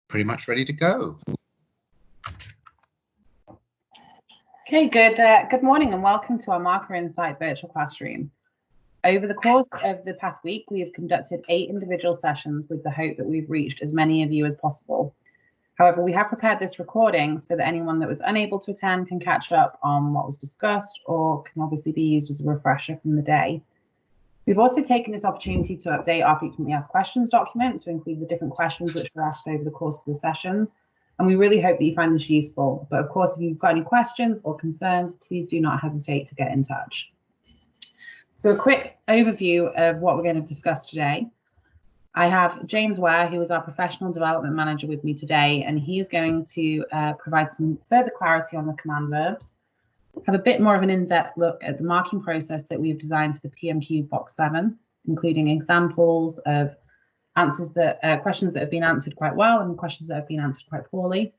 pretty much ready to go. Okay, good morning and welcome to our Marker Insight virtual classroom. Over the course of the past week, we have conducted 8 individual sessions with the hope that we've reached as many of you as possible. However, we have prepared this recording so that anyone that was unable to attend can catch up on what was discussed or can obviously be used as a refresher from the day. We've also taken this opportunity to update our frequently asked questions document to include the different questions which were asked over the course of the sessions. And we really hope that you find this useful. But of course, if you've got any questions or concerns, please do not hesitate to get in touch. So a quick overview of what we're going to discuss today. I have James Ware, who is our professional development manager, with me today, and he is going to provide some further clarity on the command verbs, have a bit more of an in-depth look at the marking process that we've designed for the PMQ Box 7, including examples of answers that questions that have been answered quite well and questions that have been answered quite poorly.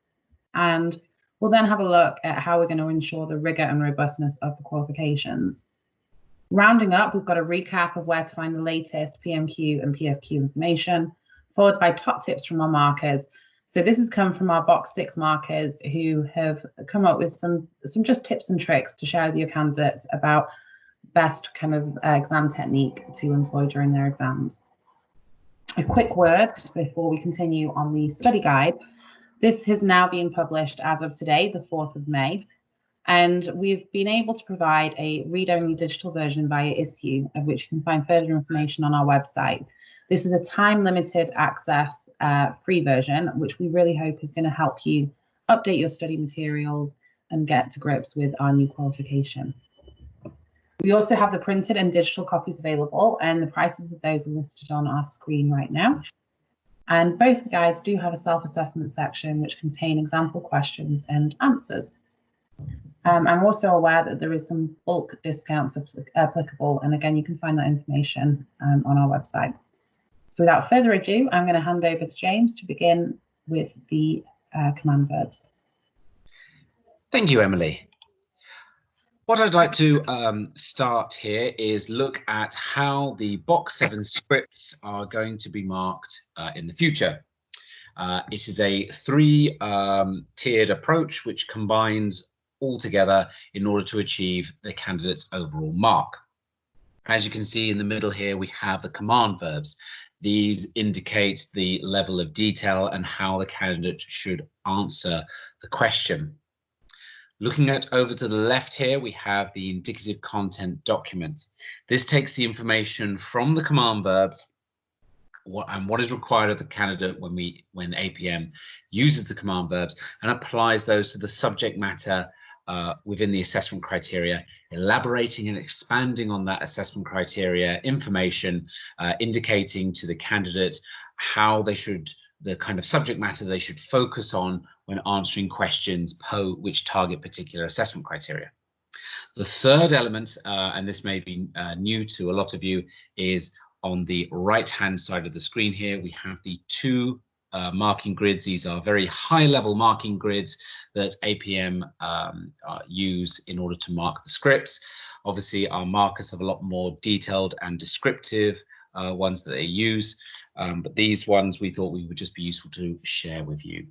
And we'll then have a look at how we're going to ensure the rigor and robustness of the qualifications. Rounding up, we've got a recap of where to find the latest PMQ and PFQ information, followed by top tips from our markers. So this has come from our Box 6 markers, who have come up with some just tips and tricks to share with your candidates about best kind of exam technique to employ during their exams. A quick word before we continue on the study guide. This has now been published as of today, the 4th of May, and we've been able to provide a read-only digital version via Issuu, of which you can find further information on our website. This is a time-limited access free version, which we really hope is going to help you update your study materials and get to grips with our new qualification. We also have the printed and digital copies available, and the prices of those are listed on our screen right now. And both the guides do have a self-assessment section which contain example questions and answers. I'm also aware that there is some bulk discounts applicable, and again, you can find that information on our website. So without further ado, I'm going to hand over to James to begin with the command verbs. Thank you, Emily. What I'd like to start here is look at how the Box 7 scripts are going to be marked in the future. It is a 3-tiered approach which combines all together in order to achieve the candidate's overall mark. As you can see in the middle here, we have the command verbs. These indicate the level of detail and how the candidate should answer the question. Looking at over to the left here, we have the indicative content document. This takes the information from the command verbs and what is required of the candidate when APM uses the command verbs and applies those to the subject matter within the assessment criteria, elaborating and expanding on that assessment criteria information, indicating to the candidate how they should, the kind of subject matter they should focus on when answering questions which target particular assessment criteria. The third element, and this may be new to a lot of you, is on the right-hand side of the screen here. We have the 2 marking grids. These are very high-level marking grids that APM use in order to mark the scripts. Obviously, our markers have a lot more detailed and descriptive ones that they use, but these ones we thought would just be useful to share with you.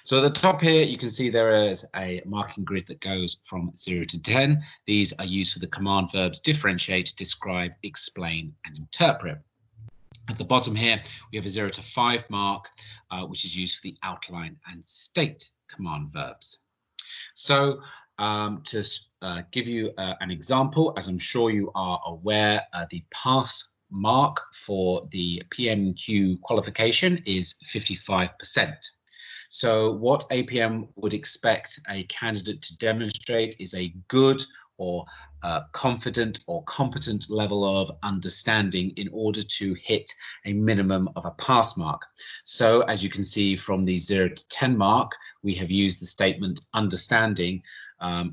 So at the top here, you can see there is a marking grid that goes from 0 to 10. These are used for the command verbs differentiate, describe, explain, and interpret. At the bottom here, we have a 0 to 5 mark, which is used for the outline and state command verbs. So to give you an example, as I'm sure you are aware, the pass mark for the PMQ qualification is 55%. So what APM would expect a candidate to demonstrate is a good or confident or competent level of understanding in order to hit a minimum of a pass mark. So as you can see from the 0 to 10 mark, we have used the statement understanding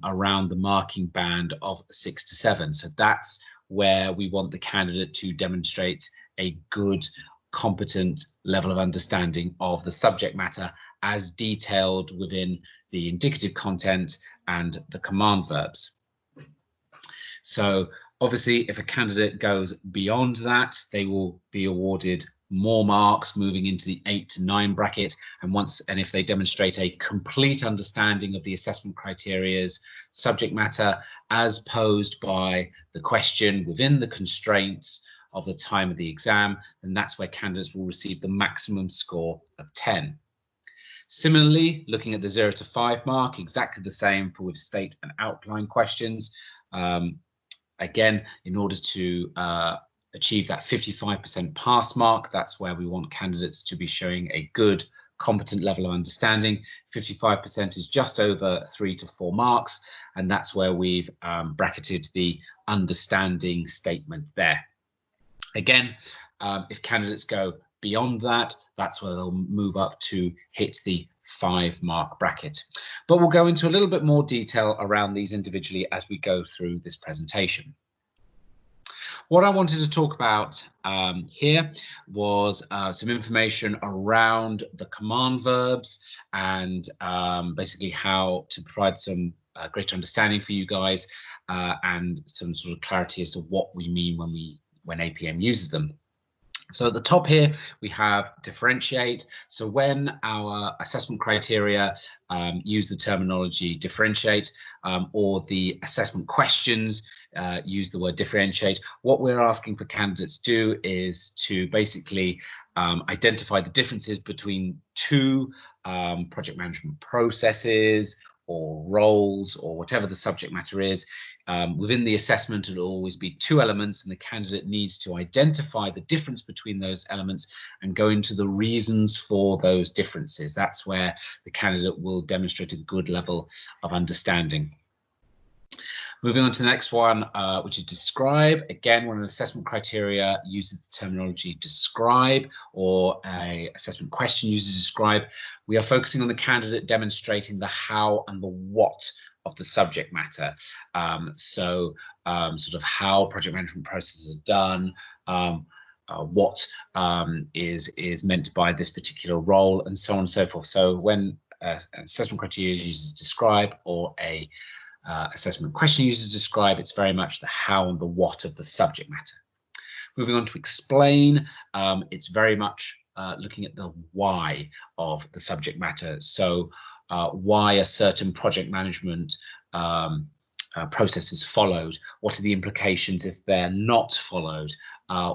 around the marking band of 6 to 7. So that's where we want the candidate to demonstrate a good, competent level of understanding of the subject matter as detailed within the indicative content and the command verbs. So obviously, if a candidate goes beyond that, they will be awarded more marks moving into the 8 to 9 bracket, and if they demonstrate a complete understanding of the assessment criteria's subject matter as posed by the question within the constraints of the time of the exam, then that's where candidates will receive the maximum score of 10. Similarly, looking at the 0 to 5 mark, exactly the same for with state and outline questions. Again, in order to achieve that 55% pass mark, that's where we want candidates to be showing a good, competent level of understanding. 55% is just over 3 to 4 marks, and that's where we've bracketed the understanding statement there. Again, if candidates go beyond that, that's where they'll move up to hit the 5 mark bracket. But we'll go into a little bit more detail around these individually as we go through this presentation. What I wanted to talk about here was some information around the command verbs and basically how to provide some greater understanding for you guys and some sort of clarity as to what we mean when APM uses them. So at the top here, we have differentiate. So when our assessment criteria use the terminology differentiate, or the assessment questions use the word differentiate, what we're asking for candidates do is to basically identify the differences between two project management processes or roles or whatever the subject matter is. Within the assessment, it'll always be 2 elements, and the candidate needs to identify the difference between those elements and go into the reasons for those differences. That's where the candidate will demonstrate a good level of understanding. Moving on to the next one, which is describe. Again, when an assessment criteria uses the terminology describe or an assessment question uses describe, we are focusing on the candidate demonstrating the how and the what of the subject matter. Sort of how project management processes are done, what is meant by this particular role, and so on and so forth. So when an assessment criteria uses describe or a assessment question uses describe, it's very much the how and the what of the subject matter. Moving on to explain, it's very much looking at the why of the subject matter. So why a certain project management process is followed, what are the implications if they're not followed,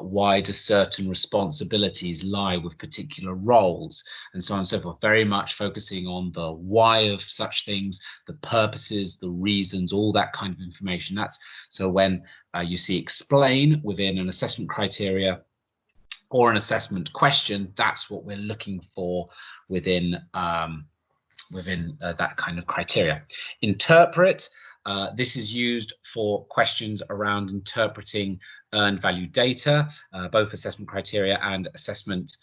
why do certain responsibilities lie with particular roles, and so on and so forth. Very much focusing on the why of such things, the purposes, the reasons, all that kind of information. That's so when you see explain within an assessment criteria or an assessment question, that's what we're looking for within that kind of criteria. Interpret. This is used for questions around interpreting earned value data, both assessment criteria and assessment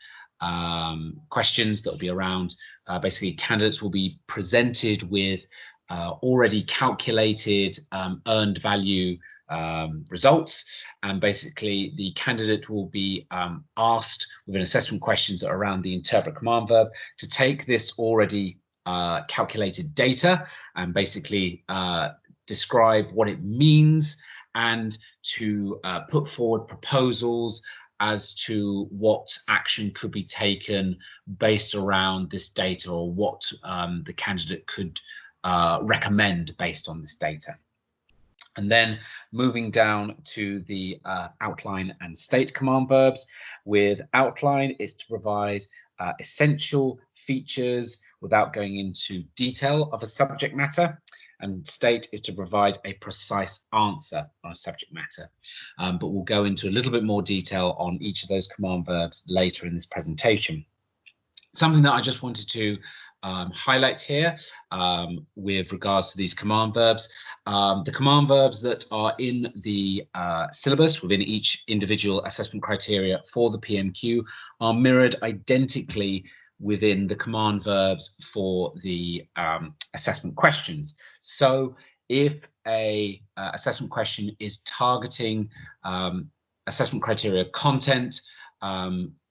questions that will be around. Basically, candidates will be presented with already calculated earned value results, and basically the candidate will be asked within assessment questions around the interpret command verb to take this already calculated data and basically describe what it means and to put forward proposals as to what action could be taken based around this data, or what the candidate could recommend based on this data. And then moving down to the outline and state command verbs. With outline is to provide essential features without going into detail of a subject matter, and state is to provide a precise answer on a subject matter. But we'll go into a little bit more detail on each of those command verbs later in this presentation. Something that I just wanted to highlight here with regards to these command verbs. The command verbs that are in the syllabus within each individual assessment criteria for the PMQ are mirrored identically within the command verbs for the assessment questions. So if a assessment question is targeting assessment criteria content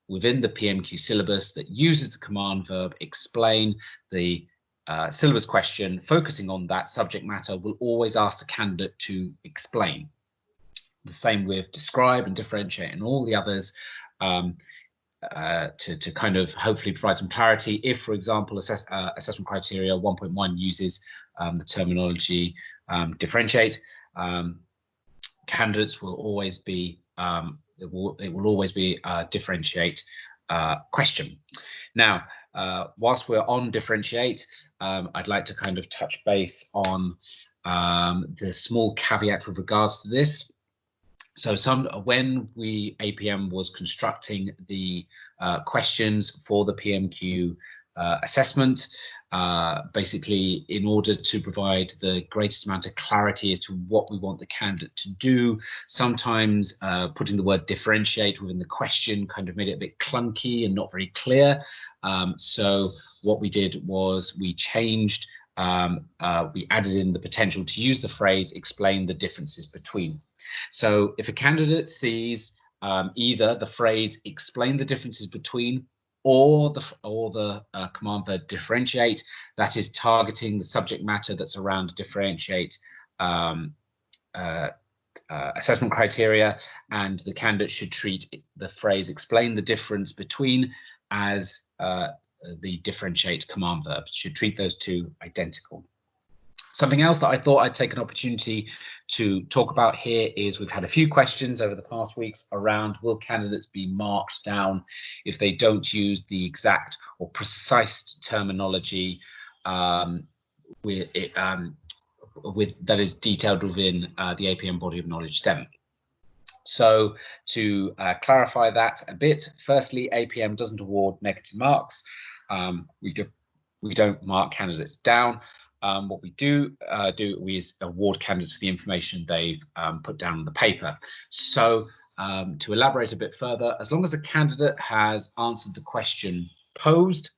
within the PMQ syllabus that uses the command verb explain, the syllabus question focusing on that subject matter will always ask the candidate to explain. The same with describe and differentiate and all the others. to kind of hopefully provide some clarity. If, for example, assessment criteria 1.1 uses the terminology differentiate, candidates will always be it will always be a differentiate question. Now, whilst we're on differentiate, I'd like to kind of touch base on the small caveat with regards to this. So when APM was constructing the questions for the PMQ assessment, basically in order to provide the greatest amount of clarity as to what we want the candidate to do, sometimes putting the word differentiate within the question kind of made it a bit clunky and not very clear. So what we did was we changed, we added in the potential to use the phrase explain the differences between. So if a candidate sees either the phrase explain the differences between or the command verb differentiate, that is targeting the subject matter that's around differentiate assessment criteria, and the candidate should treat the phrase explain the difference between as the differentiate command verb, should treat those two identical. Something else that I thought I'd take an opportunity to talk about here is we've had a few questions over the past weeks around will candidates be marked down if they don't use the exact or precise terminology that is detailed within the APM Body of Knowledge 7. So to clarify that a bit, firstly, APM doesn't award negative marks. We don't mark candidates down. What we do is award candidates for the information they've put down on the paper. So to elaborate a bit further, as long as a candidate has answered the question posed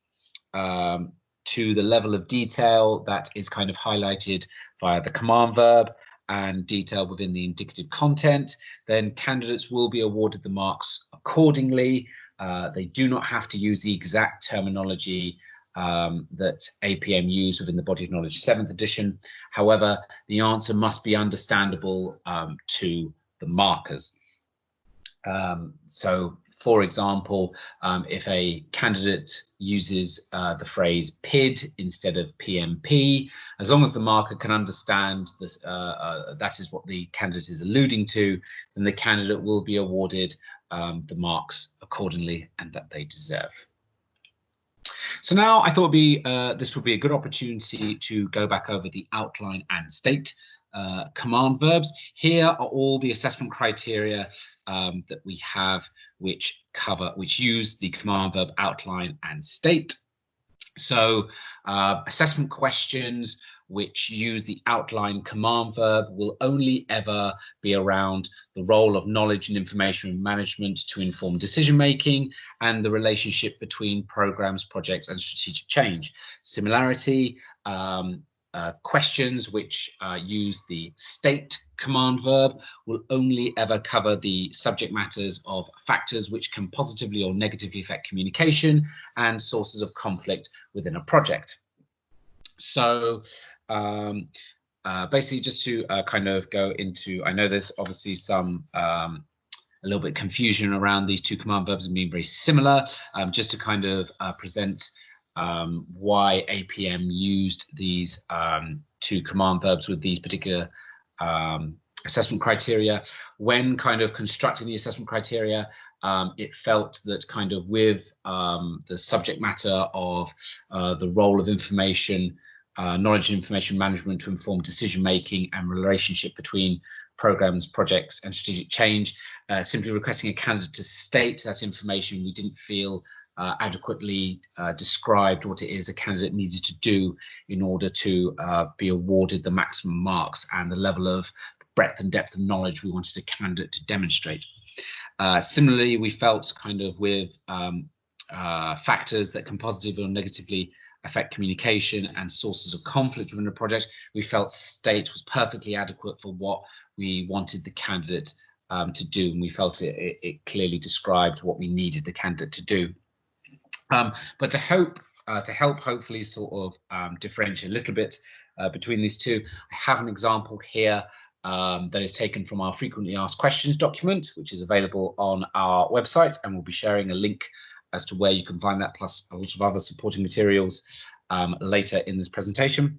to the level of detail that is kind of highlighted via the command verb and detailed within the indicative content, then candidates will be awarded the marks accordingly. They do not have to use the exact terminology that APM use within the Body of Knowledge 7th edition. However, the answer must be understandable to the markers. So, for example, if a candidate uses the phrase PID instead of PMP, as long as the marker can understand this, that is what the candidate is alluding to, then the candidate will be awarded the marks accordingly and that they deserve. So now I thought this would be a good opportunity to go back over the outline and state command verbs. Here are all the assessment criteria that we have which use the command verb outline and state. So assessment questions which use the outline command verb will only ever be around the role of knowledge and information management to inform decision making and the relationship between programs, projects and strategic change. Similarity, questions which use the state command verb will only ever cover the subject matters of factors which can positively or negatively affect communication and sources of conflict within a project. So basically just to kind of go into, I know there's obviously some a little bit confusion around these two command verbs and being very similar, just to kind of present why APM used these two command verbs with these particular assessment criteria. When kind of constructing the assessment criteria, it felt that kind of with the subject matter of the role of information, knowledge and information management to inform decision making and relationship between programs, projects and strategic change, simply requesting a candidate to state that information, we didn't feel adequately described what it is a candidate needed to do in order to be awarded the maximum marks and the level of breadth and depth of knowledge we wanted a candidate to demonstrate. Similarly, we felt kind of with factors that can positively or negatively affect communication and sources of conflict within a project, we felt state was perfectly adequate for what we wanted the candidate to do, and we felt it clearly described what we needed the candidate to do. But to help hopefully sort of differentiate a little bit between these two, I have an example here that is taken from our frequently asked questions document, which is available on our website, and we'll be sharing a link as to where you can find that, plus a lot of other supporting materials later in this presentation.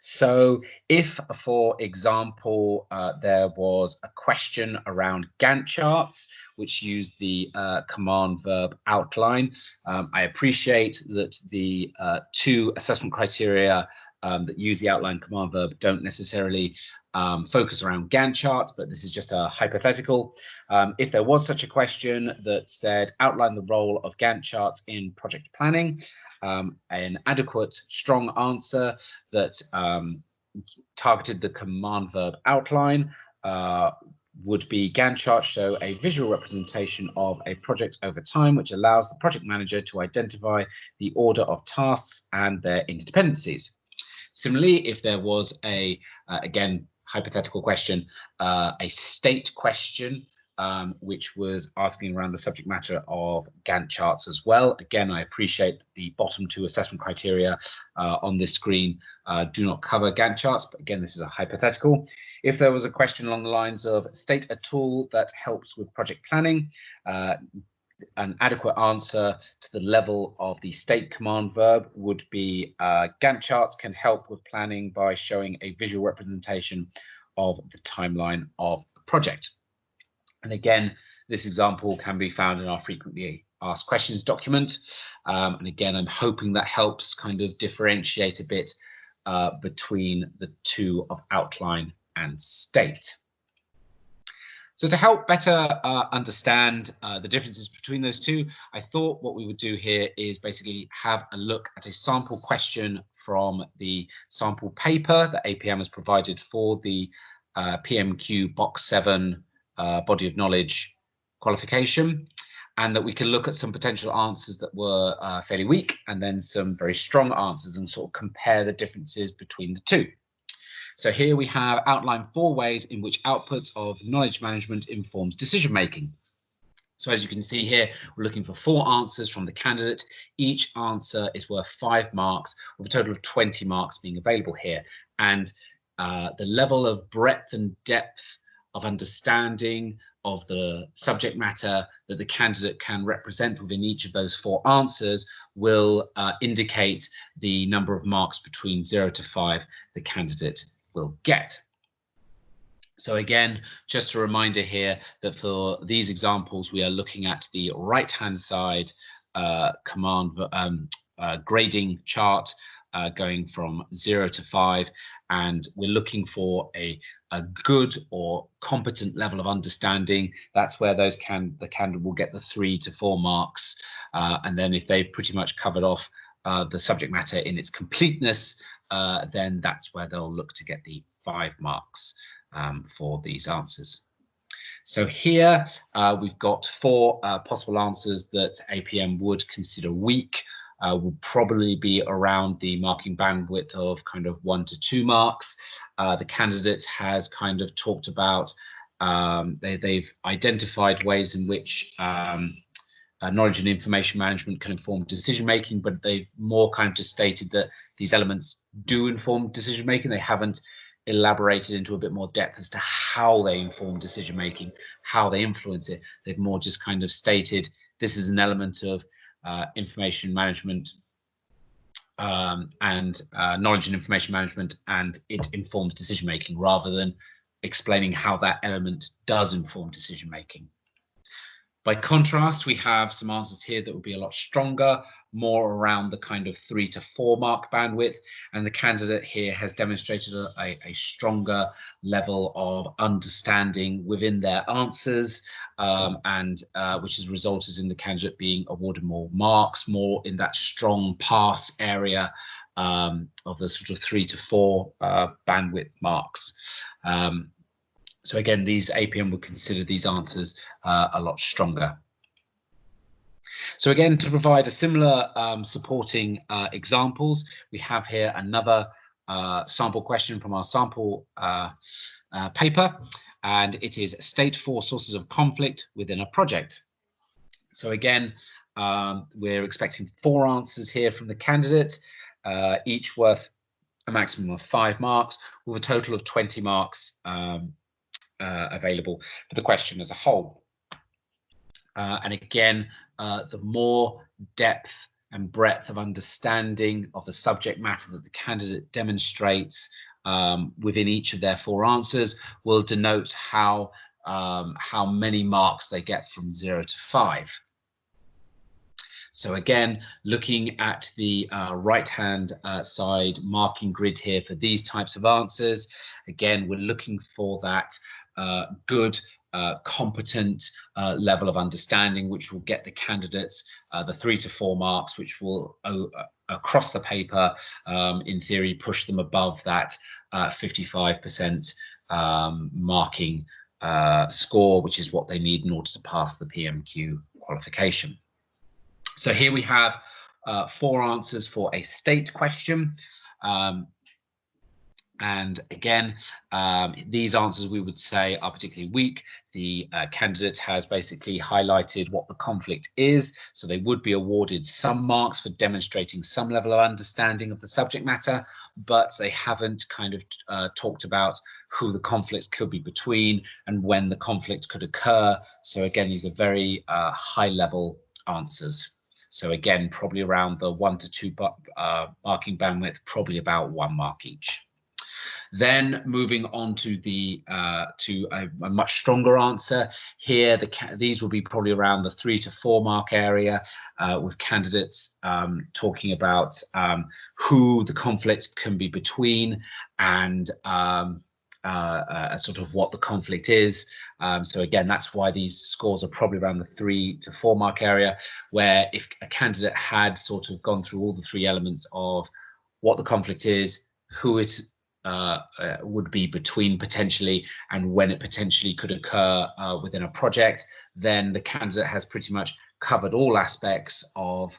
So if, for example, there was a question around Gantt charts, which use the command verb outline, I appreciate that the two assessment criteria that use the outline command verb don't necessarily focus around Gantt charts, but this is just a hypothetical. If there was such a question that said outline the role of Gantt charts in project planning, an adequate, strong answer that targeted the command verb outline would be Gantt charts show a visual representation of a project over time, which allows the project manager to identify the order of tasks and their interdependencies. Similarly, if there was a, again, hypothetical question, a state question, which was asking around the subject matter of Gantt charts as well. Again, I appreciate the bottom two assessment criteria on this screen do not cover Gantt charts, but again, this is a hypothetical. If there was a question along the lines of state a tool that helps with project planning, an adequate answer to the level of the state command verb would be Gantt charts can help with planning by showing a visual representation of the timeline of the project. And again, this example can be found in our frequently asked questions document. And again, I'm hoping that helps kind of differentiate a bit between the two of outline and state. So to help better understand the differences between those two, I thought what we would do here is basically have a look at a sample question from the sample paper that APM has provided for the PMQ Box 7 body of knowledge qualification, and that we can look at some potential answers that were fairly weak and then some very strong answers and sort of compare the differences between the two. So here we have outlined 4 ways in which outputs of knowledge management informs decision making. So as you can see here, we're looking for 4 answers from the candidate. Each answer is worth 5 marks, with a total of 20 marks being available here. And the level of breadth and depth of understanding of the subject matter that the candidate can represent within each of those 4 answers will indicate the number of marks between 0 to 5 the candidate will get. So again, just a reminder here that for these examples, we are looking at the right-hand side grading chart going from 0 to 5, and we're looking for a good or competent level of understanding. That's where the candidate will get the 3 to 4 marks, and then if they've pretty much covered off the subject matter in its completeness, then that's where they'll look to get the 5 marks for these answers. So here we've got 4 possible answers that APM would consider weak. Will probably be around the marking bandwidth of kind of 1 to 2 marks. The candidate has kind of talked about, they've identified ways in which knowledge and information management can inform decision making, but they've more kind of just stated that these elements do inform decision making. They haven't elaborated into a bit more depth as to how they inform decision making, how they influence it. They've more just kind of stated this is an element of information management and knowledge and information management, and it informs decision making, rather than explaining how that element does inform decision making. By contrast, we have some answers here that will be a lot stronger, more around the kind of 3 to 4 mark bandwidth, and the candidate here has demonstrated a stronger level of understanding within their answers, and which has resulted in the candidate being awarded more marks, more in that strong pass area of the sort of 3 to 4 bandwidth marks. So again, these APM would consider these answers a lot stronger. So again, to provide a similar supporting examples, we have here another sample question from our sample paper, and it is state 4 sources of conflict within a project. So again, we're expecting 4 answers here from the candidate, each worth a maximum of 5 marks, with a total of 20 marks available for the question as a whole. And again, the more depth and breadth of understanding of the subject matter that the candidate demonstrates within each of their 4 answers will denote how many marks they get from 0 to 5. So again, looking at the right-hand side marking grid here for these types of answers, again, we're looking for that good, competent level of understanding, which will get the candidates the 3 to 4 marks, which will across the paper, in theory, push them above that 55% marking score, which is what they need in order to pass the PMQ qualification. So here we have 4 answers for a state question. And again, these answers we would say are particularly weak. The candidate has basically highlighted what the conflict is, so they would be awarded some marks for demonstrating some level of understanding of the subject matter, but they haven't kind of talked about who the conflicts could be between and when the conflict could occur. So again, these are very high level answers. So again, probably around the 1 to 2 marking bandwidth, probably about 1 mark each. Then moving on to the a much stronger answer here, these will be probably around the 3 to 4 mark area, with candidates talking about who the conflicts can be between and sort of what the conflict is. So again, that's why these scores are probably around the 3 to 4 mark area, where if a candidate had sort of gone through all the 3 elements of what the conflict is, who it would be between potentially, and when it potentially could occur within a project, then the candidate has pretty much covered all aspects of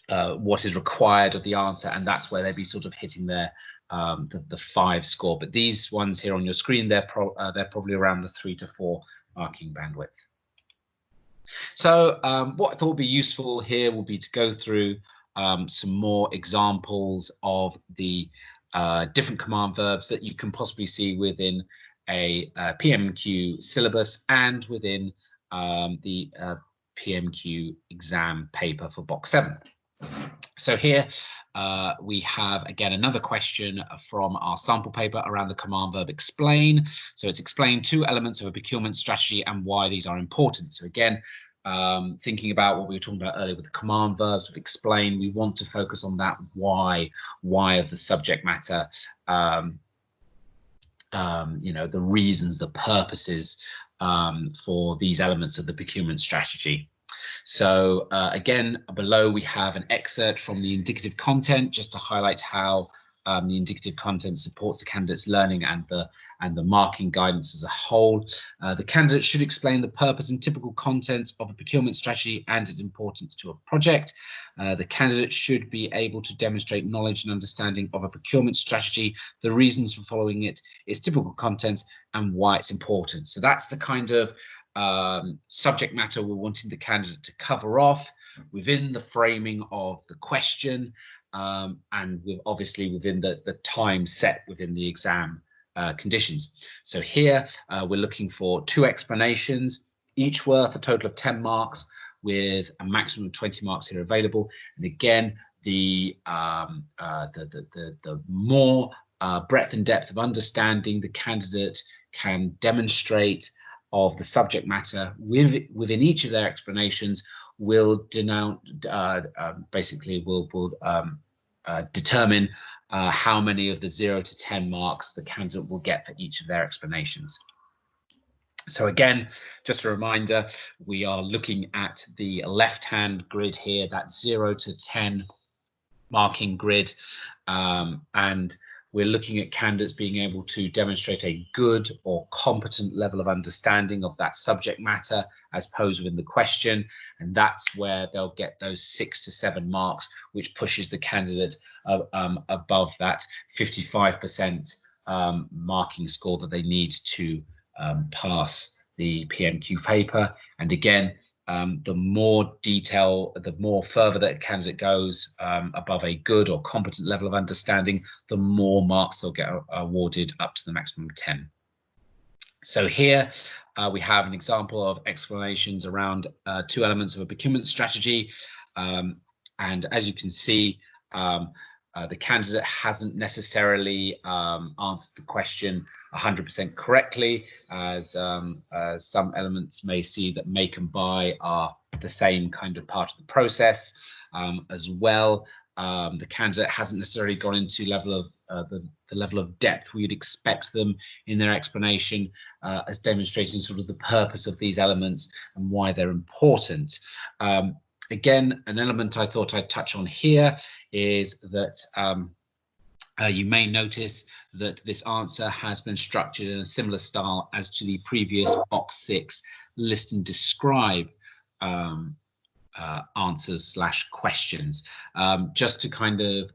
what is required of the answer, and that's where they'd be sort of hitting their the 5 score. But these ones here on your screen, they're probably around the 3 to 4 marking bandwidth. So what I thought would be useful here will be to go through some more examples of the different command verbs that you can possibly see within a PMQ syllabus and within the PMQ exam paper for box 7. So here we have again another question from our sample paper around the command verb explain. So it's explain 2 elements of a procurement strategy and why these are important. So again, thinking about what we were talking about earlier with the command verbs of explain, we want to focus on that why of the subject matter, you know, the reasons, the purposes for these elements of the procurement strategy. So again, below we have an excerpt from the indicative content just to highlight how the indicative content supports the candidate's learning and the marking guidance as a whole. The candidate should explain the purpose and typical contents of a procurement strategy and its importance to a project. The candidate should be able to demonstrate knowledge and understanding of a procurement strategy, the reasons for following it, its typical contents, and why it's important. So that's the kind of subject matter we're wanting the candidate to cover off within the framing of the question, and obviously within the time set within the exam conditions. So here we're looking for 2 explanations, each worth a total of 10 marks, with a maximum of 20 marks here available. And again, the more breadth and depth of understanding the candidate can demonstrate of the subject matter within each of their explanations will denote basically will determine how many of the 0 to 10 marks the candidate will get for each of their explanations. So again, just a reminder, we are looking at the left-hand grid here, that 0 to 10 marking grid, and we're looking at candidates being able to demonstrate a good or competent level of understanding of that subject matter as posed within the question, and that's where they'll get those 6 to 7 marks, which pushes the candidate above that 55% marking score that they need to pass the PMQ paper. And again, the more detail, the more further that candidate goes above a good or competent level of understanding, the more marks they'll get awarded, up to the maximum 10. So here we have an example of explanations around 2 elements of a procurement strategy. And as you can see, the candidate hasn't necessarily answered the question 100% correctly, as some elements may see that make and buy are the same kind of part of the process as well. The candidate hasn't necessarily gone into the level of depth we'd expect them in their explanation, as demonstrating sort of the purpose of these elements and why they're important. Again, an element I thought I'd touch on here is that you may notice that this answer has been structured in a similar style as to the previous box 6 list and describe answers / questions. Just to kind of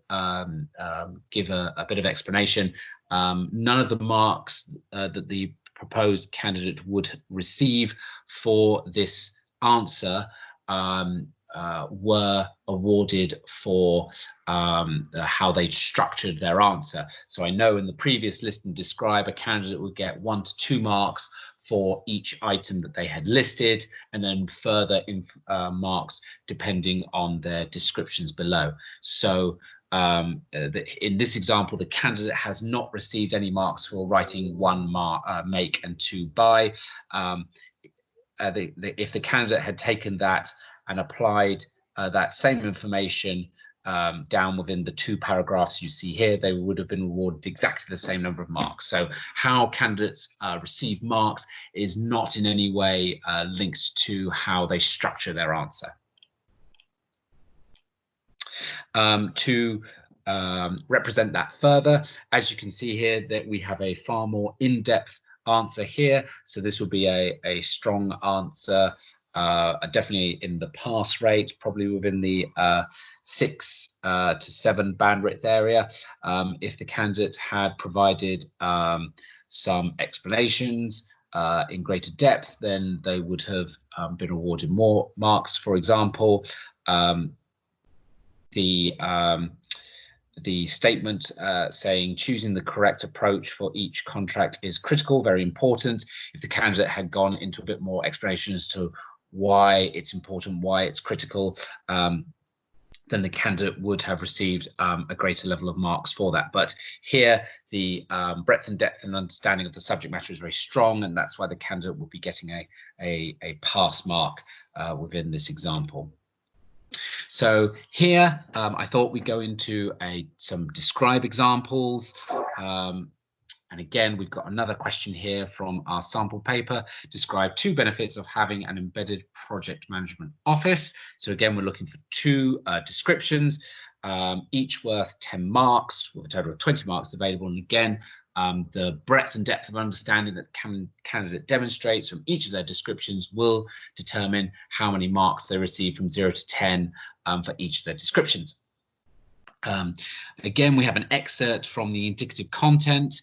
give a bit of explanation, none of the marks that the proposed candidate would receive for this answer were awarded for how they structured their answer. So I know in the previous list and describe, a candidate would get 1 to 2 marks for each item that they had listed, and then further marks depending on their descriptions below. So in this example, the candidate has not received any marks for writing 1 make and 2 buy. If the candidate had taken that and applied that same information down within the 2 paragraphs you see here, they would have been awarded exactly the same number of marks. So how candidates receive marks is not in any way linked to how they structure their answer. To represent that further, as you can see here, that we have a far more in-depth answer here. So this will be a strong answer, definitely in the pass rate, probably within the 6 to 7 bandwidth area. If the candidate had provided some explanations in greater depth, then they would have been awarded more marks. For example, the statement saying choosing the correct approach for each contract is critical, very important. If the candidate had gone into a bit more explanation as to why it's important, why it's critical, then the candidate would have received a greater level of marks for that. But here, the breadth and depth and understanding of the subject matter is very strong, and that's why the candidate will be getting a pass mark within this example. So here, I thought we'd go into some describe examples. And again, we've got another question here from our sample paper. Describe 2 benefits of having an embedded project management office. So again, we're looking for 2 descriptions, each worth 10 marks, with a total of 20 marks available. And again, the breadth and depth of understanding that the candidate demonstrates from each of their descriptions will determine how many marks they receive from 0 to 10 for each of their descriptions. Again, we have an excerpt from the indicative content.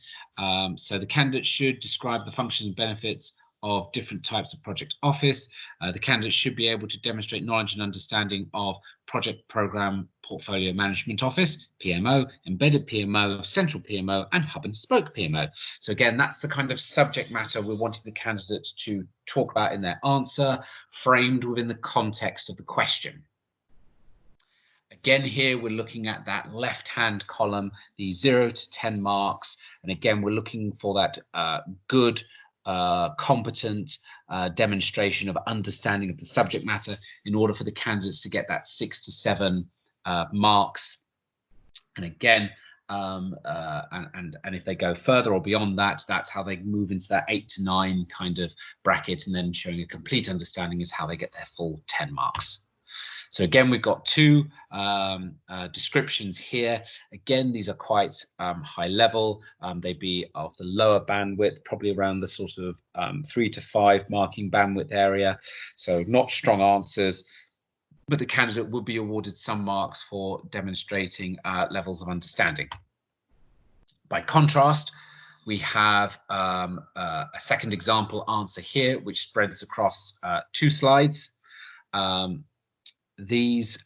So the candidate should describe the functions and benefits of different types of project office. The candidate should be able to demonstrate knowledge and understanding of project program portfolio management office, PMO, embedded PMO, central PMO, and hub and spoke PMO. So again, that's the kind of subject matter we're wanting the candidate to talk about in their answer, framed within the context of the question. Again, here we're looking at that left-hand column, the 0 to 10 marks. And again, we're looking for that good, competent demonstration of understanding of the subject matter in order for the candidates to get that 6 to 7 marks. And again, and if they go further or beyond that, that's how they move into that 8 to 9 kind of bracket, and then showing a complete understanding is how they get their full 10 marks. So again, we've got 2 descriptions here. Again, these are quite high level. They'd be of the lower bandwidth, probably around the sort of 3 to 5 marking bandwidth area. So not strong answers, but the candidate would be awarded some marks for demonstrating levels of understanding. By contrast, we have a second example answer here, which spreads across 2 slides. these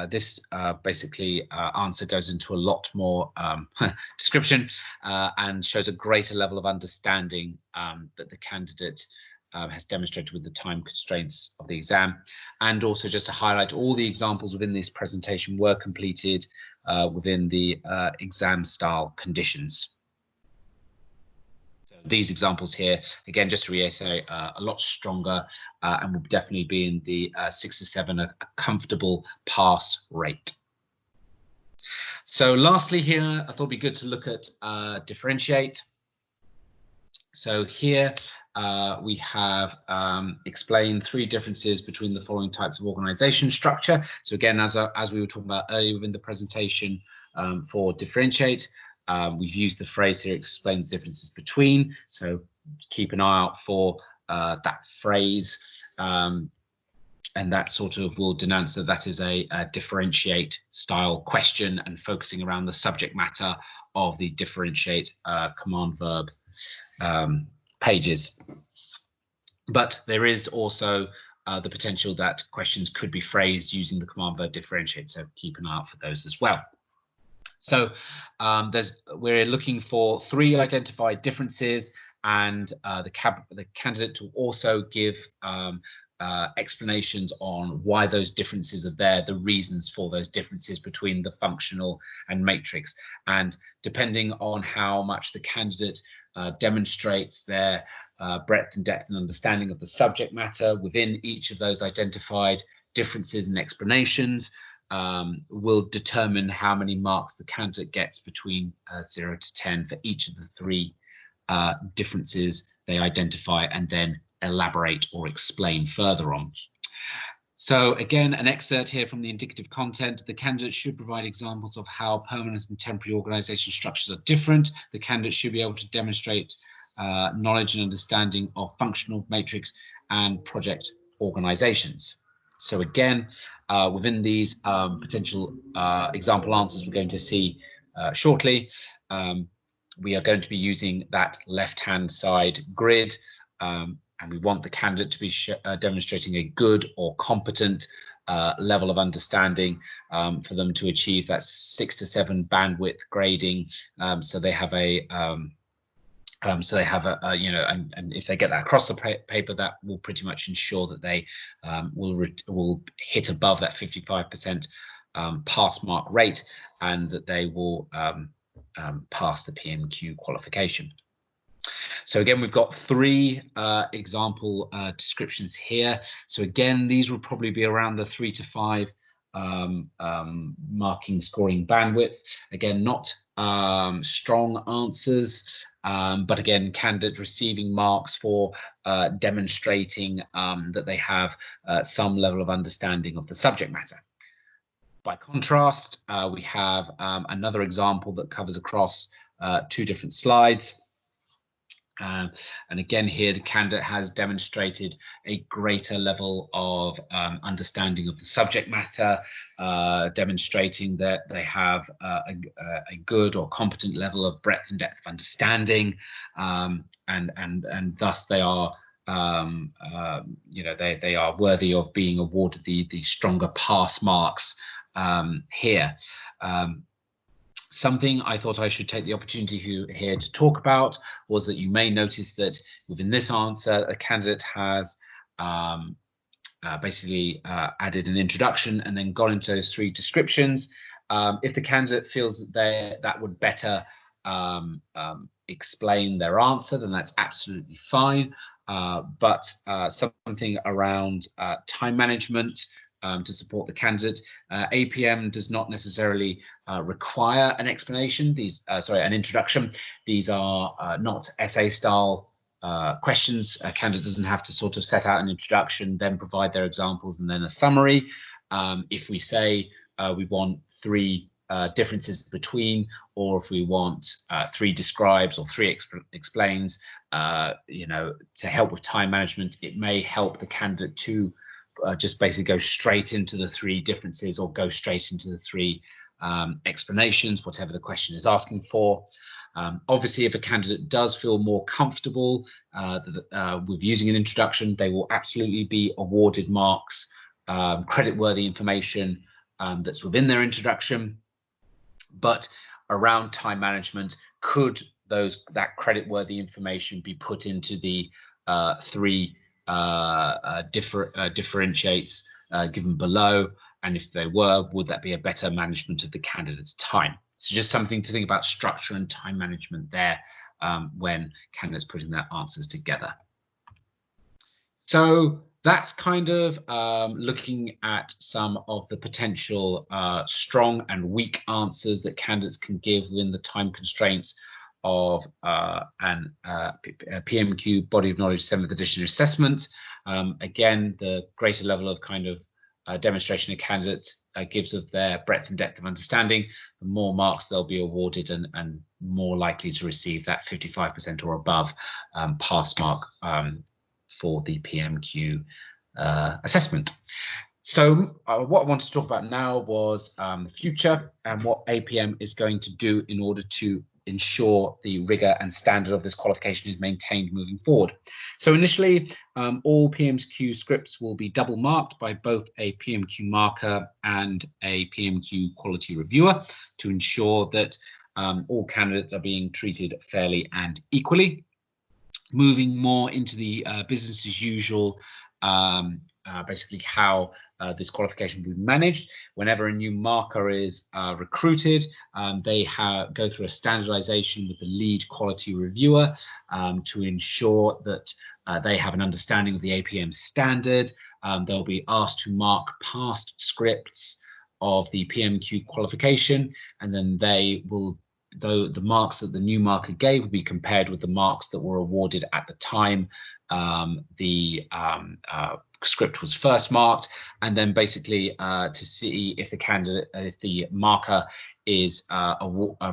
this basically answer goes into a lot more description and shows a greater level of understanding that the candidate has demonstrated with the time constraints of the exam, and also just to highlight all the examples within this presentation were completed within the exam style conditions. So these examples here, again, just to reiterate, a lot stronger and will definitely be in the 6 to 7, a comfortable pass rate. So lastly here, I thought it'd be good to look at differentiate. So here we have explained 3 differences between the following types of organization structure. So again, as we were talking about earlier within the presentation, for differentiate, we've used the phrase here, explain the differences between. So keep an eye out for that phrase, and that sort of will denounce that that is a differentiate style question and focusing around the subject matter of the differentiate command verb pages. But there is also the potential that questions could be phrased using the command verb differentiate, so keep an eye out for those as well. So we're looking for 3 identified differences, and the candidate to also give explanations on why those differences are there, the reasons for those differences between the functional and matrix. And depending on how much the candidate demonstrates their breadth and depth and understanding of the subject matter within each of those identified differences and explanations, will determine how many marks the candidate gets between 0 to 10 for each of the 3 differences they identify and then elaborate or explain further on. So again, an excerpt here from the indicative content. The candidate should provide examples of how permanent and temporary organization structures are different. The candidate should be able to demonstrate knowledge and understanding of functional, matrix and project organizations. So again, within these potential example answers we're going to see shortly, we are going to be using that left-hand side grid, and we want the candidate to be demonstrating a good or competent level of understanding for them to achieve that 6 to 7 bandwidth grading. So they have a you know, and if they get that across the paper, that will pretty much ensure that they will hit above that 55% pass mark rate, and that they will pass the PMQ qualification. So again, we've got 3 example descriptions here. So again, these will probably be around the 3 to 5 marking scoring bandwidth. Again, not strong answers, but again, candidate receiving marks for demonstrating that they have some level of understanding of the subject matter. By contrast, we have another example that covers across 2 different slides. And again, here the candidate has demonstrated a greater level of understanding of the subject matter, demonstrating that they have a good or competent level of breadth and depth of understanding, and thus they are you know, they are worthy of being awarded the stronger pass marks here. Something I thought I should take the opportunity here to talk about was that you may notice that within this answer, a candidate has basically added an introduction and then gone into those 3 descriptions. If the candidate feels that that would better explain their answer, then that's absolutely fine. But something around time management, to support the candidate. APM does not necessarily require an explanation. An introduction. These are not essay style questions. A candidate doesn't have to sort of set out an introduction, then provide their examples and then a summary. If we say we want 3 differences between, or if we want 3 describes or 3 explains, you know, to help with time management, it may help the candidate to just basically go straight into the 3 differences, or go straight into the 3 explanations, whatever the question is asking for. Obviously, if a candidate does feel more comfortable with using an introduction, they will absolutely be awarded marks creditworthy information that's within their introduction, but around time management, could that creditworthy information be put into the three differentiates given below? And if they were, would that be a better management of the candidate's time? So just something to think about structure and time management there when candidates putting their answers together. So that's kind of looking at some of the potential strong and weak answers that candidates can give within the time constraints of an PMQ Body of Knowledge 7th edition assessment. Again, the greater level of kind of demonstration a candidate gives of their breadth and depth of understanding, the more marks they'll be awarded and more likely to receive that 55% or above pass mark for the PMQ assessment. So what I wanted to talk about now was the future and what APM is going to do in order to ensure the rigor and standard of this qualification is maintained moving forward. So initially, all PMQ scripts will be double marked by both a PMQ marker and a PMQ quality reviewer to ensure that all candidates are being treated fairly and equally. Moving more into the business as usual, basically how this qualification will be managed. Whenever a new marker is recruited, they go through a standardization with the lead quality reviewer to ensure that they have an understanding of the APM standard. They'll be asked to mark past scripts of the PMQ qualification, and then they will, though the marks that the new marker gave will be compared with the marks that were awarded at the time the script was first marked, and then basically to see if the candidate, if the marker is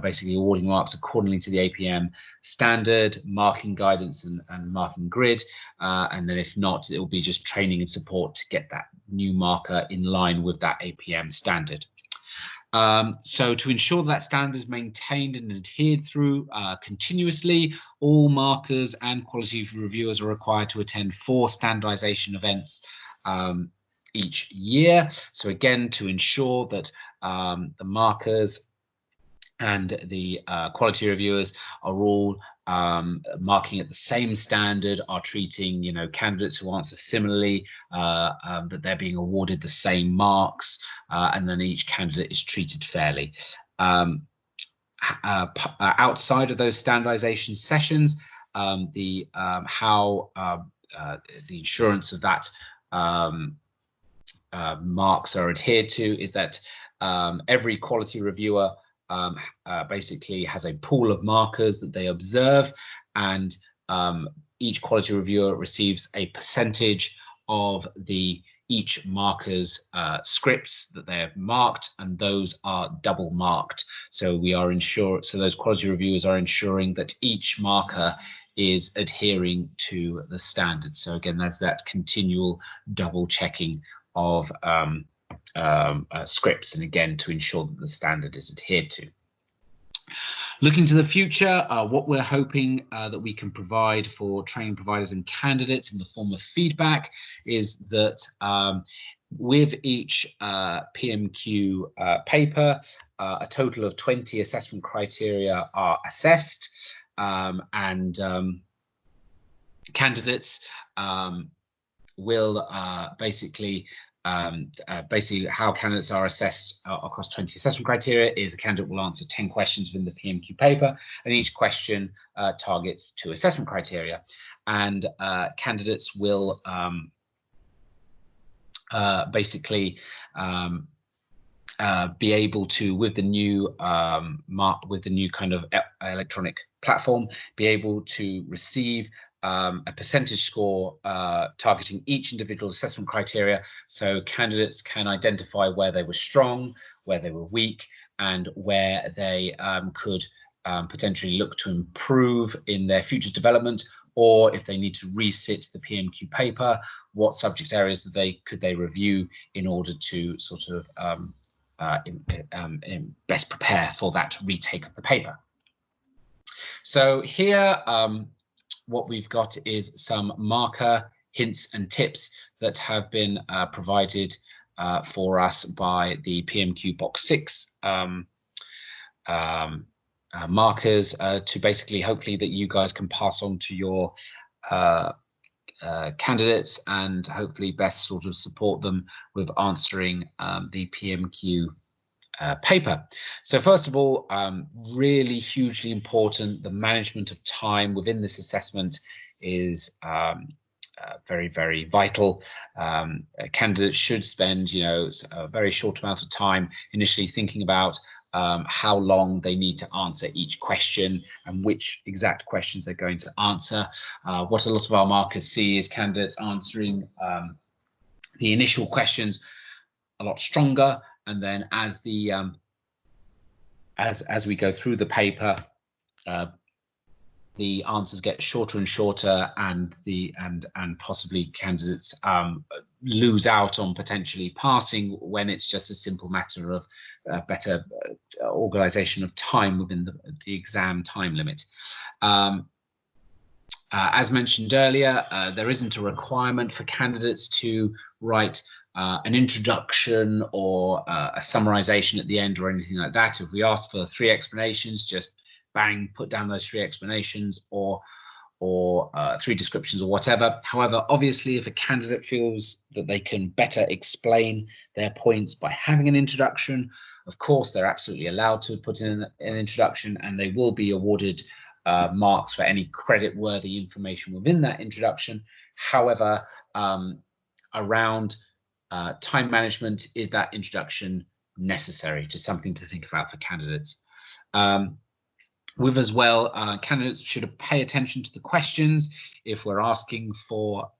basically awarding marks accordingly to the APM standard, marking guidance and marking grid, and then if not, it will be just training and support to get that new marker in line with that APM standard. So to ensure that standard is maintained and adhered through continuously, all markers and quality reviewers are required to attend 4 standardization events each year. So again, to ensure that the markers and the quality reviewers are all marking at the same standard, are treating, you know, candidates who answer similarly, that they're being awarded the same marks, and then each candidate is treated fairly. Outside of those standardization sessions, the insurance of that marks are adhered to is that every quality reviewer basically has a pool of markers that they observe, and each quality reviewer receives a percentage of each marker's scripts that they have marked, and those are double marked. So those quality reviewers are ensuring that each marker is adhering to the standards. So again, there's that continual double checking of scripts, and again to ensure that the standard is adhered to. Looking to the future, what we're hoping that we can provide for training providers and candidates in the form of feedback is that with each PMQ paper, a total of 20 assessment criteria are assessed, and candidates will basically how candidates are assessed across 20 assessment criteria is a candidate will answer 10 questions within the PMQ paper, and each question targets 2 assessment criteria, and candidates will basically be able to, with the new kind of electronic platform, be able to receive a percentage score targeting each individual assessment criteria, so candidates can identify where they were strong, where they were weak, and where they could potentially look to improve in their future development, or if they need to resit the PMQ paper, what subject areas could they review in order to sort of best prepare for that retake of the paper. So here what we've got is some marker hints and tips that have been provided for us by the PMQ Box 6 markers to basically, hopefully, that you guys can pass on to your candidates and hopefully best sort of support them with answering the PMQ paper. So first of all, really hugely important, the management of time within this assessment is very, very vital. Candidates should spend, a very short amount of time initially thinking about how long they need to answer each question and which exact questions they're going to answer. What a lot of our markers see is candidates answering the initial questions a lot stronger, and then as the as we go through the paper, the answers get shorter and shorter, and possibly candidates lose out on potentially passing when it's just a simple matter of better organization of time within the exam time limit. As mentioned earlier, there isn't a requirement for candidates to write an introduction or a summarization at the end or anything like that. If we asked for 3 explanations, just bang, put down those 3 explanations or 3 descriptions or whatever. However, obviously, if a candidate feels that they can better explain their points by having an introduction, of course, they're absolutely allowed to put in an introduction, and they will be awarded marks for any credit-worthy information within that introduction. However, around time management, is that introduction necessary? Just something to think about for candidates. With as well, candidates should pay attention to the questions. If we're asking for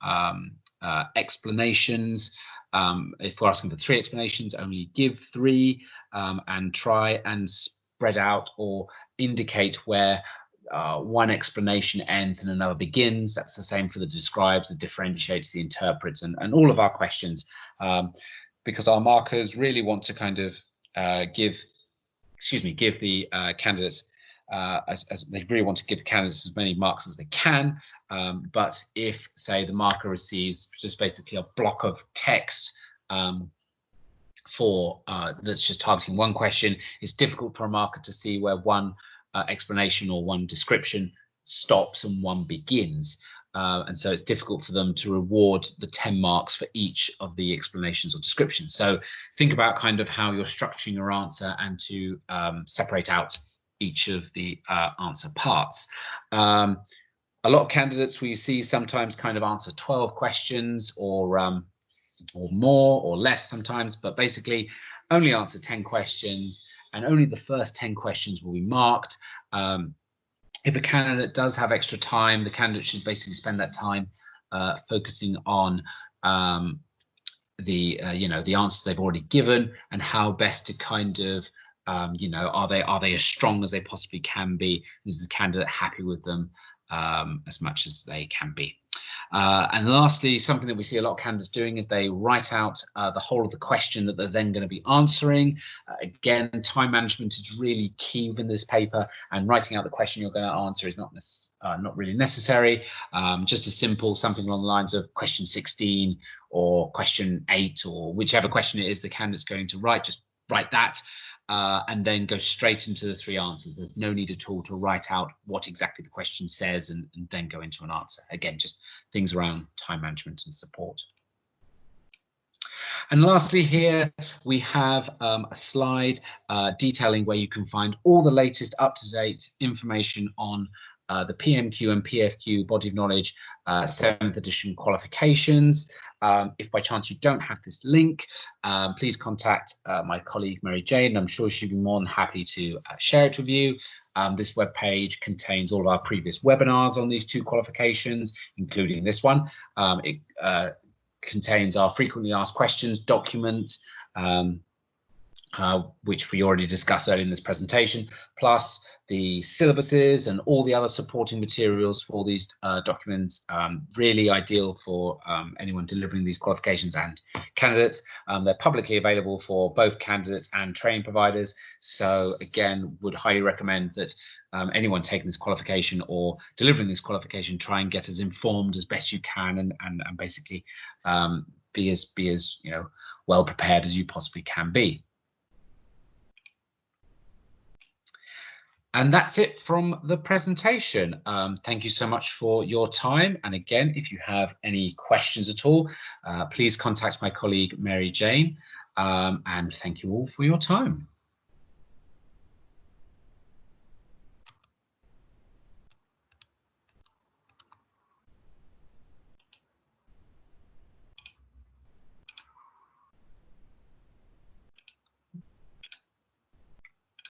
explanations, if we're asking for 3 explanations, only give 3 and try and spread out or indicate where one explanation ends and another begins. That's the same for the describes, the differentiates, the interprets, and all of our questions, because our markers really want to kind of give the candidates as they really want to give the candidates as many marks as they can. But if, say, the marker receives just basically a block of text that's just targeting one question, it's difficult for a marker to see where one explanation or one description stops and one begins. And so it's difficult for them to reward the 10 marks for each of the explanations or descriptions. So think about kind of how you're structuring your answer and to separate out each of the answer parts. A lot of candidates we see sometimes kind of answer 12 questions or more or less sometimes, but basically only answer 10 questions, and only the first 10 questions will be marked. If a candidate does have extra time, the candidate should basically spend that time focusing on the answers they've already given and how best to kind of are they as strong as they possibly can be? Is the candidate happy with them as much as they can be? And lastly, something that we see a lot of candidates doing is they write out the whole of the question that they're then going to be answering. Again, time management is really key within this paper, and writing out the question you're going to answer is not really necessary. Just as simple, something along the lines of question 16 or question 8, or whichever question it is the candidate's going to write, just write that. And then go straight into the 3 answers. There's no need at all to write out what exactly the question says and then go into an answer. Again, just things around time management and support. And lastly, here we have a slide detailing where you can find all the latest up-to-date information on the PMQ and PFQ Body of Knowledge 7th edition qualifications. If by chance you don't have this link, please contact my colleague Mary Jane. I'm sure she'd be more than happy to share it with you. This webpage contains all of our previous webinars on these 2 qualifications, including this one. It contains our frequently asked questions document, which we already discussed earlier in this presentation, plus the syllabuses and all the other supporting materials for these documents. Really ideal for anyone delivering these qualifications and candidates. They're publicly available for both candidates and training providers. So again, would highly recommend that anyone taking this qualification or delivering this qualification try and get as informed as best you can, and basically be as well prepared as you possibly can be. And that's it from the presentation. Thank you so much for your time. And again, if you have any questions at all, please contact my colleague, Mary Jane. And thank you all for your time.